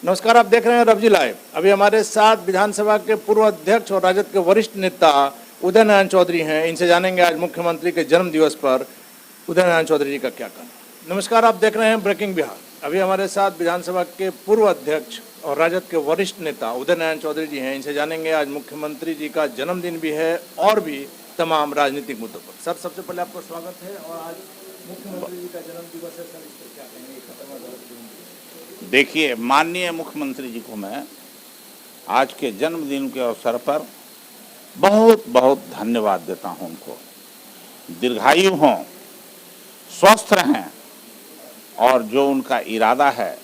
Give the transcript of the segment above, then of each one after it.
नमस्कार, आप देख रहे हैं रवजी लाइव। अभी हमारे साथ विधानसभा के पूर्व अध्यक्ष और राजद के वरिष्ठ नेता उदय नारायण चौधरी हैं। इनसे जानेंगे आज मुख्यमंत्री के जन्म दिवस पर उदय नारायण चौधरी जी का क्या कहना। नमस्कार, आप देख रहे हैं ब्रेकिंग बिहार। अभी हमारे साथ विधानसभा के पूर्व अध्यक्ष और राजद के वरिष्ठ नेता उदय नारायण चौधरी जी हैं। इनसे जानेंगे आज मुख्यमंत्री जी का जन्मदिन भी है और भी तमाम राजनीतिक मुद्दों पर। सर, सबसे पहले आपका स्वागत है और आज मुख्यमंत्री जी का जन्म दिवस है। सर, इस पर क्या कहेंगे? देखिए, माननीय मुख्यमंत्री जी को मैं आज के जन्मदिन के अवसर पर बहुत बहुत धन्यवाद देता हूं। उनको दीर्घायु हों, स्वस्थ रहें और जो उनका इरादा है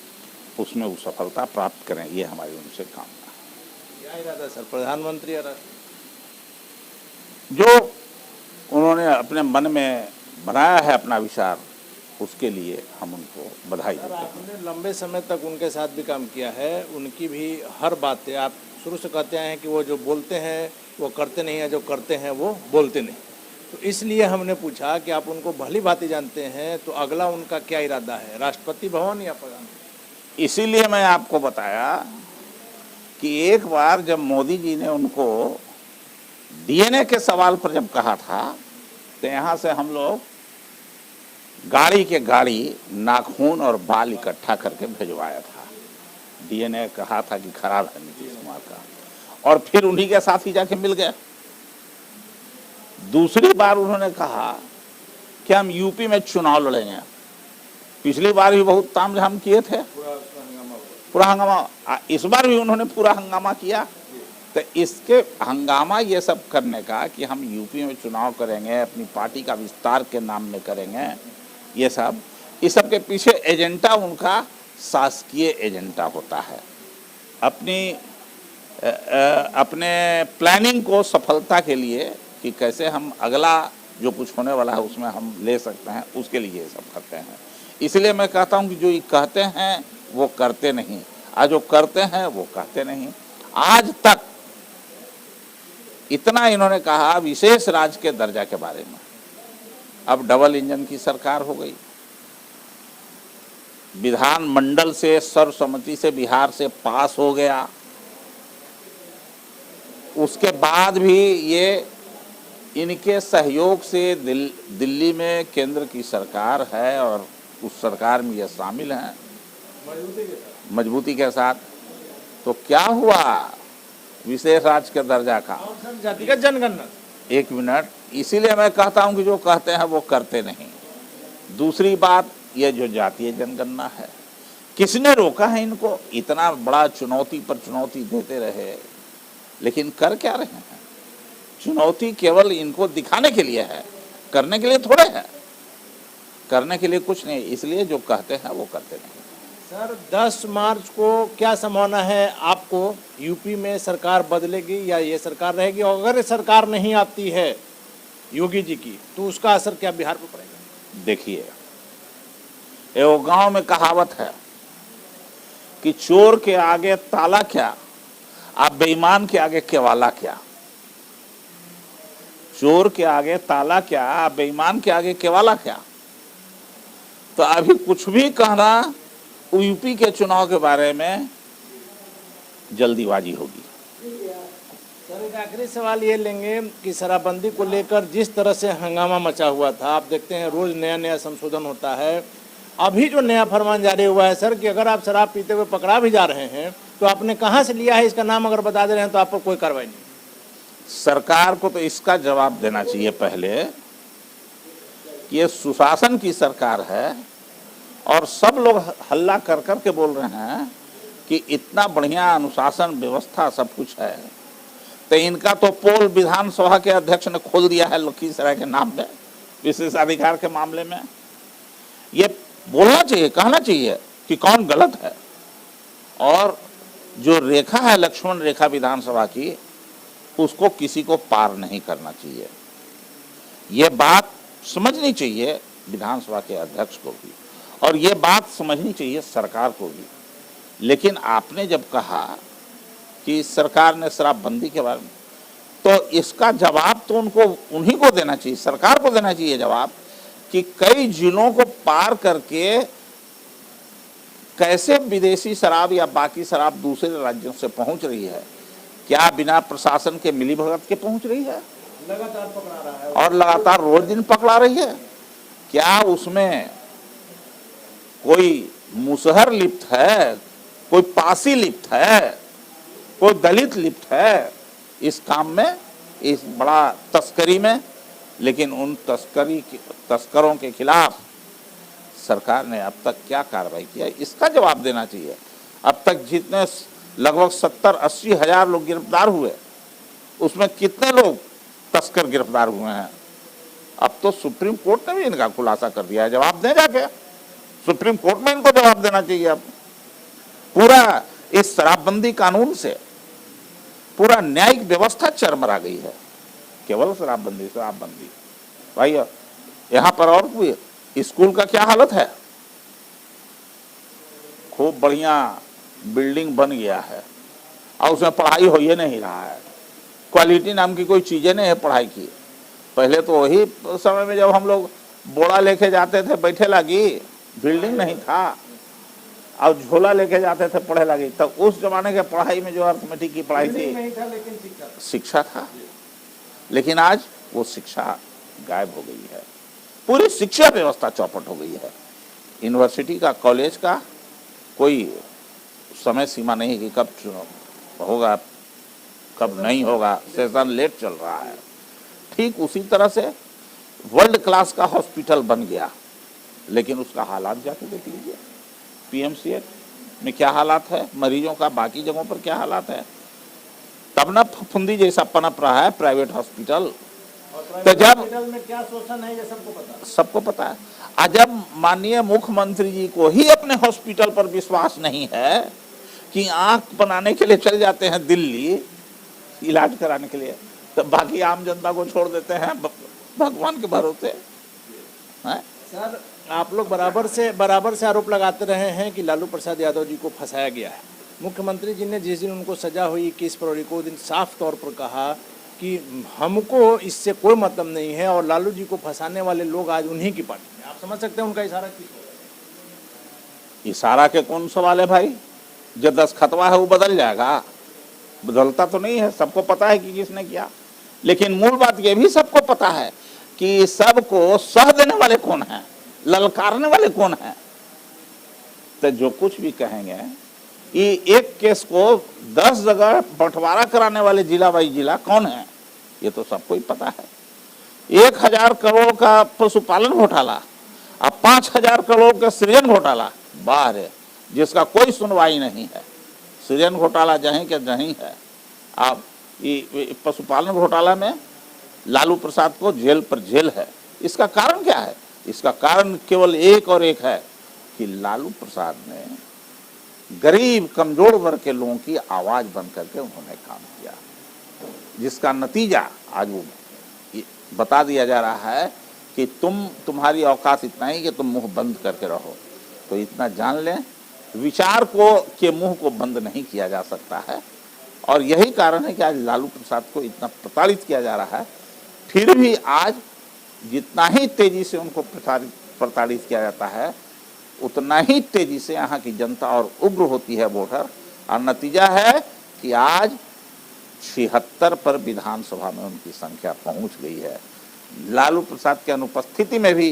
उसमें वो सफलता प्राप्त करें, ये हमारी उनसे कामना है। क्या इरादा सर? प्रधानमंत्री जो उन्होंने अपने मन में बनाया है अपना विचार, उसके लिए हम उनको बधाई देते हैं। आपने लंबे समय तक उनके साथ भी काम किया है। उनकी भी हर बातें आप शुरू से कहते हैं कि वो जो बोलते हैं वो करते नहीं है, जो करते हैं वो बोलते नहीं। तो इसलिए हमने पूछा कि आप उनको भली भांति जानते हैं, तो अगला उनका क्या इरादा है, राष्ट्रपति भवन या प्रधानमंत्री? इसीलिए मैं आपको बताया कि एक बार जब मोदी जी ने उनको डीएनए के सवाल पर जब कहा था, तो यहाँ से हम लोग गाड़ी के गाड़ी नाखून और बाल इकट्ठा करके भिजवाया था। डीएनए कहा था कि खराब है नीतीश कुमार का, और फिर उन्हीं के साथ ही जाके मिल गए। दूसरी बार उन्होंने कहा कि हम यूपी में चुनाव लड़ेंगे। पिछली बार भी बहुत तामझाम किए थे, पूरा हंगामा। इस बार भी उन्होंने पूरा हंगामा किया। तो इसके हंगामा ये सब करने का कि हम यूपी में चुनाव करेंगे, अपनी पार्टी का विस्तार के नाम में करेंगे, ये सब, इस सब के पीछे एजेंडा उनका शासकीय एजेंडा होता है। अपने प्लानिंग को सफलता के लिए कि कैसे हम अगला जो कुछ होने वाला है उसमें हम ले सकते हैं, उसके लिए ये सब करते हैं। इसलिए मैं कहता हूँ कि जो ये कहते हैं वो करते नहीं, और जो करते हैं वो कहते नहीं। आज तक इतना इन्होंने कहा विशेष राज्य के दर्जा के बारे में। अब डबल इंजन की सरकार हो गई, विधानमंडल से सर्वसम्मति से बिहार से पास हो गया। उसके बाद भी ये इनके सहयोग से दिल्ली में केंद्र की सरकार है और उस सरकार में ये शामिल हैं मजबूती के साथ। तो क्या हुआ विशेष राज्य के दर्जा का? जाति का जनगणना। एक मिनट, इसीलिए मैं कहता हूं कि जो कहते हैं वो करते नहीं। दूसरी बात, ये जो जातीय जनगणना है, किसने रोका है इनको? इतना बड़ा चुनौती पर चुनौती देते रहे, लेकिन कर क्या रहे हैं? चुनौती केवल इनको दिखाने के लिए है, करने के लिए थोड़े है, करने के लिए कुछ नहीं। इसलिए जो कहते हैं वो करते नहीं। सर, 10 मार्च को क्या संभावना है आपको? यूपी में सरकार बदलेगी या ये सरकार रहेगी? और अगर सरकार नहीं आती है योगी जी की, तो उसका असर क्या बिहार पर पड़ेगा? देखिए, एगो गांव में कहावत है कि चोर के आगे ताला क्या, आप बेईमान के आगे केवाला क्या। चोर के आगे ताला क्या, आप बेईमान के आगे केवाला क्या। तो अभी कुछ भी कहना यूपी के चुनाव के बारे में जल्दीबाजी होगी। सर, एक आखिरी सवाल ये लेंगे कि शराबबंदी को लेकर जिस तरह से हंगामा मचा हुआ था, आप देखते हैं रोज नया नया संशोधन होता है। अभी जो नया फरमान जारी हुआ है सर कि अगर आप शराब पीते हुए पकड़ा भी जा रहे हैं तो आपने कहाँ से लिया है, इसका नाम अगर बता दे रहे हैं तो आप पर कोई कार्रवाई नहीं। सरकार को तो इसका जवाब देना चाहिए पहले कि ये सुशासन की सरकार है और सब लोग हल्ला कर कर के बोल रहे हैं कि इतना बढ़िया अनुशासन व्यवस्था सब कुछ है। तो इनका तो पोल विधानसभा के अध्यक्ष ने खोल दिया है लखीसराय के नाम में, विशेषाधिकार के मामले में। ये बोलना चाहिए, कहना चाहिए कि कौन गलत है, और जो रेखा है लक्ष्मण रेखा विधानसभा की, उसको किसी को पार नहीं करना चाहिए। ये बात समझनी चाहिए विधानसभा के अध्यक्ष को भी, और ये बात समझनी चाहिए सरकार को भी। लेकिन आपने जब कहा कि सरकार ने शराबबंदी के बारे में, तो इसका जवाब तो उन्हीं को देना चाहिए, सरकार को देना चाहिए जवाब कि कई जिलों को पार करके कैसे विदेशी शराब या बाकी शराब दूसरे राज्यों से पहुंच रही है, क्या बिना प्रशासन के मिलीभगत के पहुंच रही है लगातार पकड़ा रहा है और लगातार रोज दिन पकड़ा रही है? क्या उसमें कोई मुसहर लिप्त है, कोई पासी लिप्त है, कोई दलित लिप्त है इस काम में, इस बड़ा तस्करी में? लेकिन उन तस्करों के खिलाफ सरकार ने अब तक क्या कार्रवाई किया, इसका जवाब देना चाहिए। अब तक जितने लगभग 70-80 हजार लोग गिरफ्तार हुए, उसमें कितने लोग तस्कर गिरफ्तार हुए हैं? अब तो सुप्रीम कोर्ट ने भी इनका खुलासा कर दिया है, जवाब दें जाके सुप्रीम कोर्ट में इनको जवाब देना चाहिए। अब पूरा इस शराबबंदी कानून से पूरा न्यायिक व्यवस्था चरमरा गई है, केवल शराबबंदी भाई। यहाँ पर और कोई स्कूल का क्या हालत है? खूब बढ़िया बिल्डिंग बन गया है और उसमें पढ़ाई हो ही नहीं रहा है, क्वालिटी नाम की कोई चीजें नहीं है पढ़ाई की। पहले तो वही समय में जब हम लोग बोरा लेके जाते थे बैठे लगी, बिल्डिंग नहीं था और झोला लेके जाते थे पढ़े लगी, तब उस जमाने के पढ़ाई में जो अर्थमेटिक की पढ़ाई थी नहीं था, लेकिन शिक्षा था। लेकिन आज वो शिक्षा गायब हो गई है, पूरी शिक्षा व्यवस्था चौपट हो गई है। यूनिवर्सिटी का, कॉलेज का कोई समय सीमा नहीं कि कब होगा कब नहीं होगा, सेशन लेट चल रहा है। ठीक उसी तरह से वर्ल्ड क्लास का हॉस्पिटल बन गया, लेकिन उसका हालात जाके देख लीजिए, पीएमसीएच में क्या हालात है, मरीजों का बाकी जगहों पर क्या हालात है। तब ना फुंदी जैसा पनप रहा है प्राइवेट हॉस्पिटल। तो जब हॉस्पिटल में क्या शोषण है ये सबको पता है। आज जब माननीय मुख्यमंत्री जी को ही अपने हॉस्पिटल पर विश्वास नहीं है कि आंख बनाने के लिए चले जाते हैं दिल्ली इलाज कराने के लिए, तो बाकी आम जनता को छोड़ देते हैं भगवान के भरोसे हैं। सर, आप लोग बराबर से आरोप लगाते रहे हैं कि लालू प्रसाद यादव जी को फंसाया गया है। मुख्यमंत्री जी ने जिस दिन उनको सजा हुई 21 फरवरी को, दिन साफ तौर पर कहा कि हमको इससे कोई मतलब नहीं है और लालू जी को फंसाने वाले लोग आज उन्हीं की पार्टी में। आप समझ सकते हैं उनका इशारा किस होगा? इशारा के कौन सवाल है भाई? जो दस्तखतवा है वो बदल जाएगा, बदलता तो नहीं है। सबको पता है कि किसने किया, लेकिन मूल बात ये भी सबको पता है कि सबको सह देने वाले कौन है, ललकारने वाले कौन है। तो जो कुछ भी कहेंगे, ये एक केस को 10 जगह बंटवारा कराने वाले जिला बाई जिला कौन है, ये तो सबको ही पता है। 1000 करोड़ का पशुपालन घोटाला, अब 5000 करोड़ का सृजन घोटाला बाहर है, जिसका कोई सुनवाई नहीं है। सृजन घोटाला जहीं के जहीं है। आप ये पशुपालन घोटाला में लालू प्रसाद को जेल पर जेल है। इसका कारण क्या है? इसका कारण केवल एक और एक है कि लालू प्रसाद ने गरीब कमजोर वर्ग के लोगों की आवाज बन करके उन्होंने काम किया, जिसका नतीजा आज वो बता दिया जा रहा है कि तुम्हारी औकात इतना ही कि तुम मुंह बंद करके रहो। तो इतना जान लें, विचार के मुंह को बंद नहीं किया जा सकता है। और यही कारण है कि आज लालू प्रसाद को इतना प्रताड़ित किया जा रहा है। फिर भी आज जितना ही तेजी से उनको प्रताड़ित किया जाता है, उतना ही तेजी से यहाँ की जनता और उग्र होती है वोटर। और नतीजा है कि आज 76 पर विधानसभा में उनकी संख्या पहुँच गई है। लालू प्रसाद के अनुपस्थिति में भी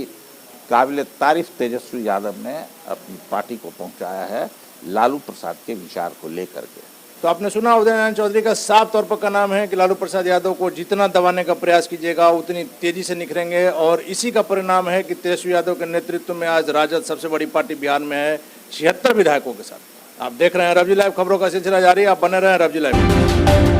काबिल तारीफ तेजस्वी यादव ने अपनी पार्टी को पहुंचाया है लालू प्रसाद के विचार को लेकर के। तो आपने सुना उदय नारायण चौधरी का साफ तौर पर का नाम है कि लालू प्रसाद यादव को जितना दबाने का प्रयास कीजिएगा उतनी तेजी से निखरेंगे, और इसी का परिणाम है कि तेजस्वी यादव के नेतृत्व में आज राजद सबसे बड़ी पार्टी बिहार में है 76 विधायकों के साथ। आप देख रहे हैं रवजी लाइव, खबरों का सिलसिला जारी, आप बने रहे हैं रवजी लाइव।